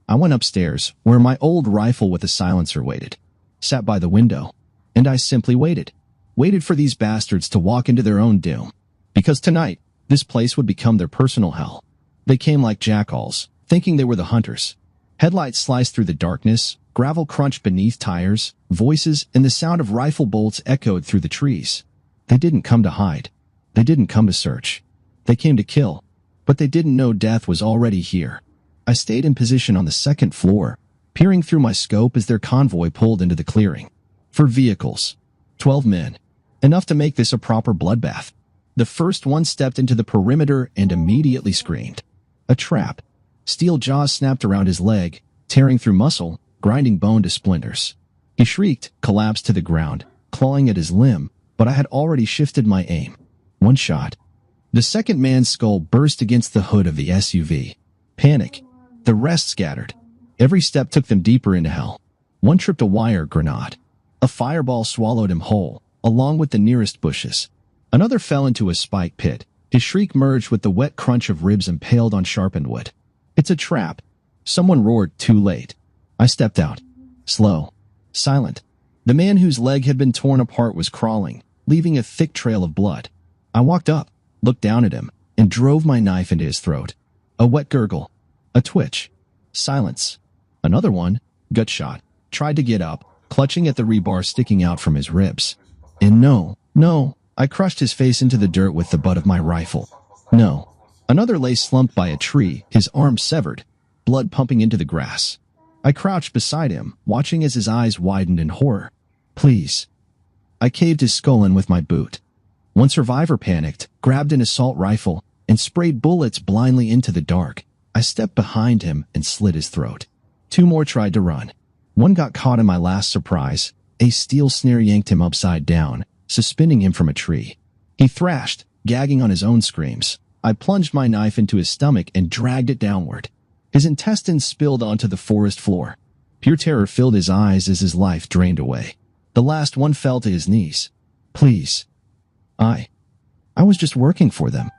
I went upstairs, where my old rifle with a silencer waited. Sat by the window, and I simply waited. Waited for these bastards to walk into their own doom. Because tonight, this place would become their personal hell. They came like jackals, thinking they were the hunters. Headlights sliced through the darkness, gravel crunched beneath tires, voices and the sound of rifle bolts echoed through the trees. They didn't come to hide. They didn't come to search. They came to kill. But they didn't know death was already here. I stayed in position on the second floor, peering through my scope as their convoy pulled into the clearing. 4 vehicles. 12 men. Enough to make this a proper bloodbath. The first one stepped into the perimeter and immediately screamed. A trap. Steel jaws snapped around his leg, tearing through muscle, grinding bone to splinters. He shrieked, collapsed to the ground, clawing at his limb, but I had already shifted my aim. 1 shot. The second man's skull burst against the hood of the SUV. Panic. The rest scattered. Every step took them deeper into hell. One tripped a wire grenade. A fireball swallowed him whole, along with the nearest bushes. Another fell into a spike pit. His shriek merged with the wet crunch of ribs impaled on sharpened wood. "It's a trap." Someone roared too late. I stepped out. Slow. Silent. The man whose leg had been torn apart was crawling, leaving a thick trail of blood. I walked up, looked down at him, and drove my knife into his throat. A wet gurgle. A twitch. Silence. Another one, gut shot, tried to get up, clutching at the rebar sticking out from his ribs. And no, I crushed his face into the dirt with the butt of my rifle. No. Another lay slumped by a tree, his arm severed, blood pumping into the grass. I crouched beside him, watching as his eyes widened in horror. "Please." I caved his skull in with my boot. One survivor panicked, grabbed an assault rifle, and sprayed bullets blindly into the dark. I stepped behind him and slit his throat. 2 more tried to run. One got caught in my last surprise. A steel snare yanked him upside down, suspending him from a tree. He thrashed, gagging on his own screams. I plunged my knife into his stomach and dragged it downward. His intestines spilled onto the forest floor. Pure terror filled his eyes as his life drained away. The last one fell to his knees. "Please." I was just working for them.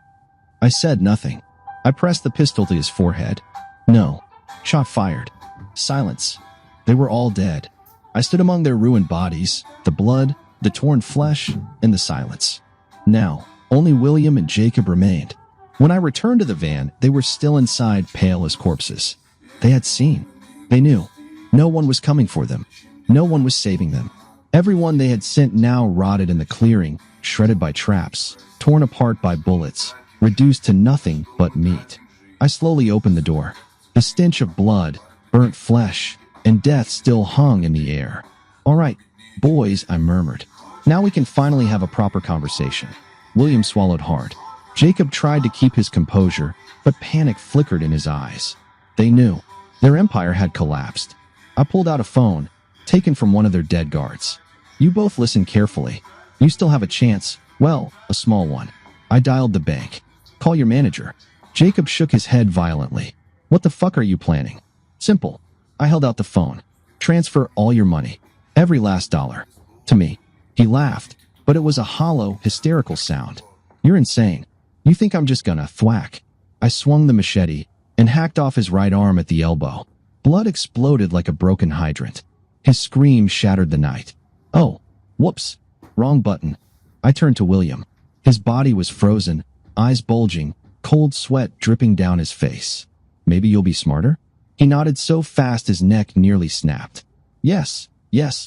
I said nothing. I pressed the pistol to his forehead. No. Shot fired. Silence. They were all dead. I stood among their ruined bodies, the blood, the torn flesh, and the silence. Now, only William and Jacob remained. When I returned to the van, they were still inside, pale as corpses. They had seen. They knew. No one was coming for them. No one was saving them. Everyone they had sent now rotted in the clearing, shredded by traps, torn apart by bullets, reduced to nothing but meat. I slowly opened the door. The stench of blood, burnt flesh, and death still hung in the air. "All right, boys," I murmured. "Now we can finally have a proper conversation." William swallowed hard. Jacob tried to keep his composure, but panic flickered in his eyes. They knew. Their empire had collapsed. I pulled out a phone, taken from one of their dead guards. "You both listen carefully. You still have a chance. Well, a small one." I dialed the bank. "Call your manager." Jacob shook his head violently. "What the fuck are you planning?" "Simple." I held out the phone. "Transfer all your money. Every last dollar. To me." He laughed, but it was a hollow, hysterical sound. "You're insane. You think I'm just gonna thwack?" I swung the machete and hacked off his right arm at the elbow. Blood exploded like a broken hydrant. His scream shattered the night. "Oh, whoops. Wrong button." I turned to William. His body was frozen, eyes bulging, cold sweat dripping down his face. "Maybe you'll be smarter?" He nodded so fast his neck nearly snapped. Yes,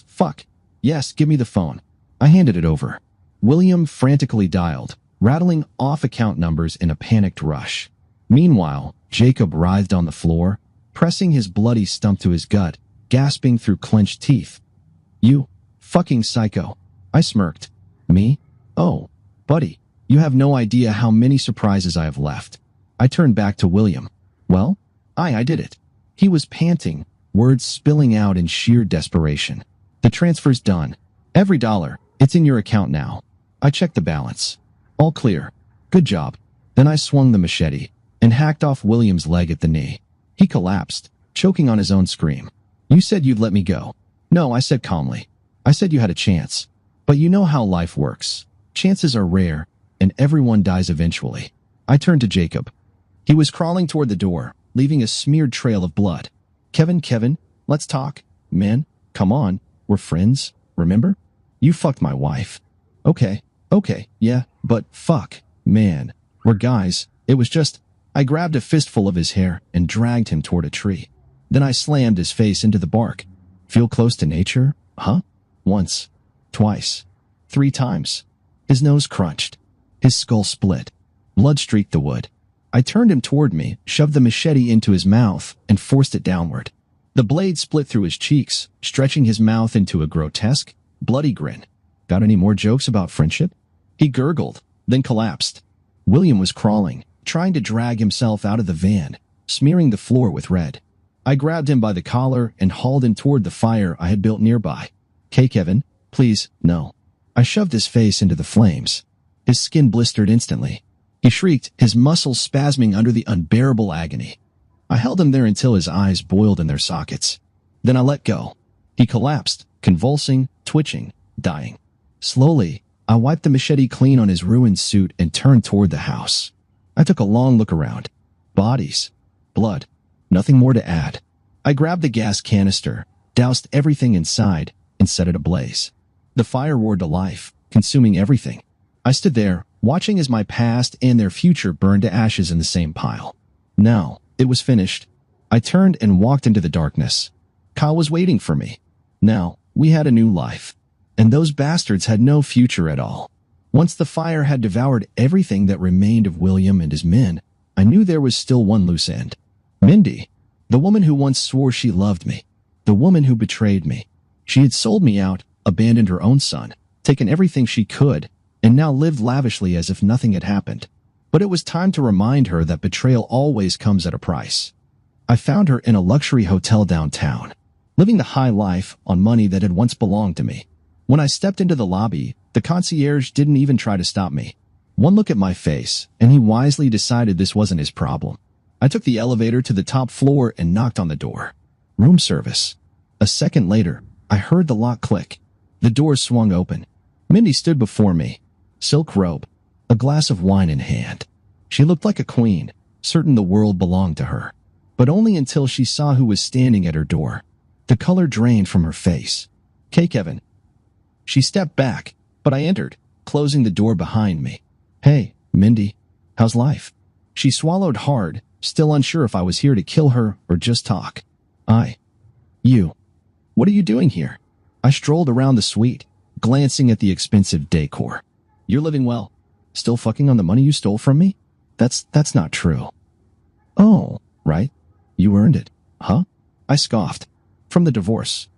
fuck. Yes, give me the phone." I handed it over. William frantically dialed, rattling off account numbers in a panicked rush. Meanwhile, Jacob writhed on the floor, pressing his bloody stump to his gut, gasping through clenched teeth. "You fucking psycho." I smirked. "Me? Oh, buddy, you have no idea how many surprises I have left." I turned back to William. "Well, I did it." He was panting, words spilling out in sheer desperation. "The transfer's done. Every dollar. It's in your account now." I checked the balance. "All clear. Good job." Then I swung the machete and hacked off William's leg at the knee. He collapsed, choking on his own scream. "You said you'd let me go." "No," I said calmly. "I said you had a chance. But you know how life works. Chances are rare, and everyone dies eventually." I turned to Jacob. He was crawling toward the door, leaving a smeared trail of blood. Kevin, let's talk. Man, come on. We're friends, remember? You fucked my wife." Okay, yeah, but fuck, man. We're guys. It was just..." I grabbed a fistful of his hair and dragged him toward a tree. Then I slammed his face into the bark. "Feel close to nature, huh?" Once. Twice. 3 times. His nose crunched. His skull split. Blood streaked the wood. I turned him toward me, shoved the machete into his mouth, and forced it downward. The blade split through his cheeks, stretching his mouth into a grotesque, bloody grin. "Got any more jokes about friendship?" He gurgled, then collapsed. William was crawling, trying to drag himself out of the van, smearing the floor with red. I grabbed him by the collar and hauled him toward the fire I had built nearby. Kevin, please, no." I shoved his face into the flames. His skin blistered instantly. He shrieked, his muscles spasming under the unbearable agony. I held him there until his eyes boiled in their sockets. Then I let go. He collapsed, convulsing, twitching, dying. Slowly, I wiped the machete clean on his ruined suit and turned toward the house. I took a long look around. Bodies. Blood. Nothing more to add. I grabbed the gas canister, doused everything inside, and set it ablaze. The fire roared to life, consuming everything. I stood there, watching as my past and their future burned to ashes in the same pile. Now, it was finished. I turned and walked into the darkness. Kyle was waiting for me. Now, we had a new life. And those bastards had no future at all. Once the fire had devoured everything that remained of William and his men, I knew there was still one loose end. Mindy, the woman who once swore she loved me. The woman who betrayed me. She had sold me out, abandoned her own son, taken everything she could, and now lived lavishly as if nothing had happened. But it was time to remind her that betrayal always comes at a price. I found her in a luxury hotel downtown, living the high life on money that had once belonged to me. When I stepped into the lobby, the concierge didn't even try to stop me. One look at my face, and he wisely decided this wasn't his problem. I took the elevator to the top floor and knocked on the door. Room service. A second later, I heard the lock click. The door swung open. Mindy stood before me, silk robe, a glass of wine in hand. She looked like a queen, certain the world belonged to her. But only until she saw who was standing at her door. The color drained from her face. Kevin. She stepped back, but I entered, closing the door behind me. Hey, Mindy, how's life? She swallowed hard, still unsure if I was here to kill her or just talk. You. What are you doing here? I strolled around the suite, glancing at the expensive decor. You're living well. Still fucking on the money you stole from me? That's not true. Oh, right. You earned it, huh? I scoffed. From the divorce.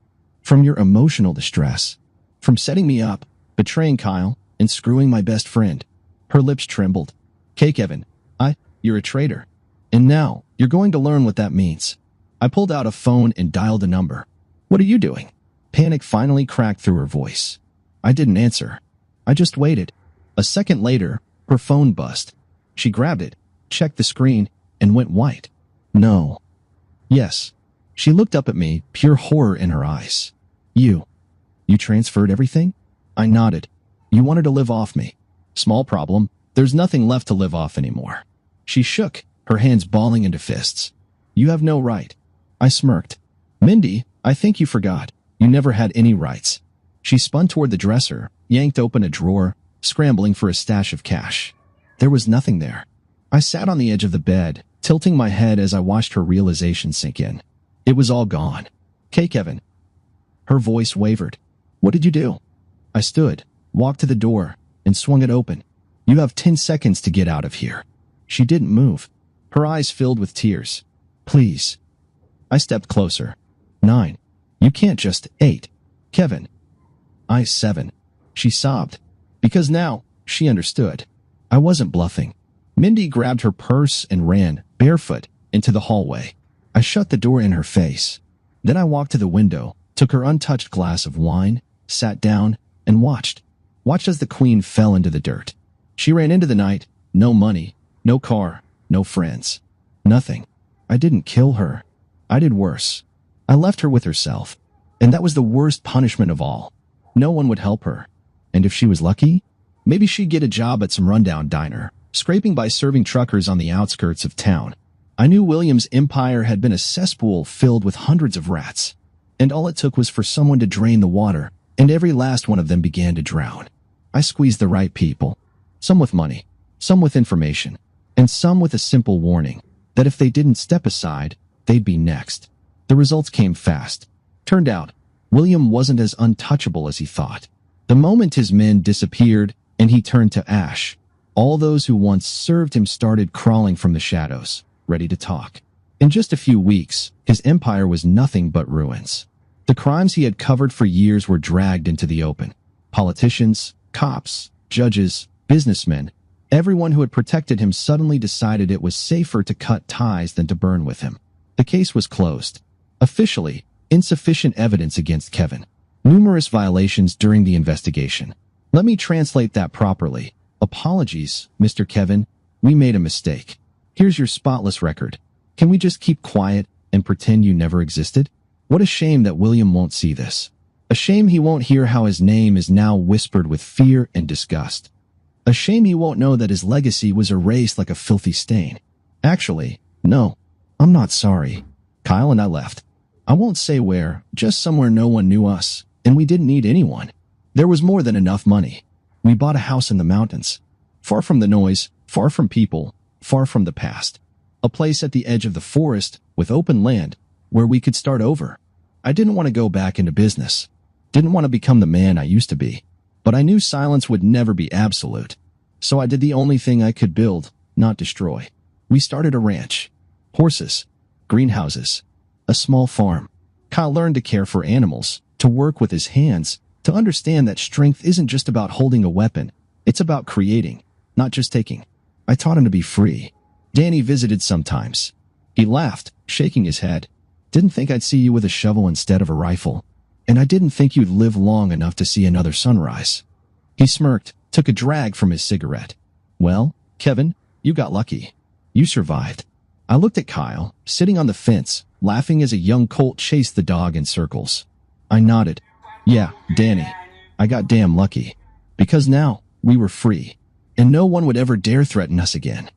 From your emotional distress. From setting me up, betraying Kyle, and screwing my best friend. Her lips trembled. "Okay, Kevin. You're a traitor. And now, you're going to learn what that means." I pulled out a phone and dialed a number. "What are you doing?" Panic finally cracked through her voice. I didn't answer. I just waited. A second later, her phone buzzed. She grabbed it, checked the screen, and went white. "No." "Yes." She looked up at me, pure horror in her eyes. You transferred everything?" I nodded. "You wanted to live off me." "Small problem. There's nothing left to live off anymore." She shook, her hands balling into fists. "You have no right." I smirked. "Mindy, I think you forgot. You never had any rights." She spun toward the dresser, yanked open a drawer, scrambling for a stash of cash. There was nothing there. I sat on the edge of the bed, tilting my head as I watched her realization sink in. It was all gone. "Okay, Kevin." Her voice wavered. "What did you do?" I stood, walked to the door, and swung it open. "You have 10 seconds to get out of here." She didn't move. Her eyes filled with tears. "Please." I stepped closer. 9. "You can't just 8. Kevin." I 7. She sobbed. Because now, she understood. I wasn't bluffing. Mindy grabbed her purse and ran, barefoot, into the hallway. I shut the door in her face. Then I walked to the window, took her untouched glass of wine, sat down, and watched. Watched as the queen fell into the dirt. She ran into the night. No money, no car, no friends. Nothing. I didn't kill her. I did worse. I left her with herself. And that was the worst punishment of all. No one would help her. And if she was lucky, maybe she'd get a job at some rundown diner, scraping by serving truckers on the outskirts of town. I knew William's empire had been a cesspool filled with hundreds of rats. And all it took was for someone to drain the water, and every last one of them began to drown. I squeezed the right people. Some with money, some with information, and some with a simple warning that if they didn't step aside, they'd be next. The results came fast. Turned out, William wasn't as untouchable as he thought. The moment his men disappeared and he turned to ash, all those who once served him started crawling from the shadows, ready to talk. In just a few weeks, his empire was nothing but ruins. The crimes he had covered for years were dragged into the open. Politicians, cops, judges, businessmen, everyone who had protected him suddenly decided it was safer to cut ties than to burn with him. The case was closed. Officially, insufficient evidence against Kevin. Numerous violations during the investigation. Let me translate that properly. Apologies, Mr. Kevin. We made a mistake. Here's your spotless record. Can we just keep quiet and pretend you never existed? What a shame that William won't see this. A shame he won't hear how his name is now whispered with fear and disgust. A shame he won't know that his legacy was erased like a filthy stain. Actually, no, I'm not sorry. Kyle and I left. I won't say where, just somewhere no one knew us, and we didn't need anyone. There was more than enough money. We bought a house in the mountains. Far from the noise, far from people, far from the past. A place at the edge of the forest with open land where we could start over. I didn't want to go back into business. Didn't want to become the man I used to be. But I knew silence would never be absolute. So I did the only thing I could build, not destroy. We started a ranch. Horses. Greenhouses. A small farm. Kyle learned to care for animals, to work with his hands, to understand that strength isn't just about holding a weapon. It's about creating, not just taking. I taught him to be free. Danny visited sometimes. He laughed, shaking his head. Didn't think I'd see you with a shovel instead of a rifle. And I didn't think you'd live long enough to see another sunrise. He smirked, took a drag from his cigarette. Well, Kevin, you got lucky. You survived. I looked at Kyle, sitting on the fence, laughing as a young colt chased the dog in circles. I nodded. Yeah, Danny, I got damn lucky. Because now, we were free. And no one would ever dare threaten us again.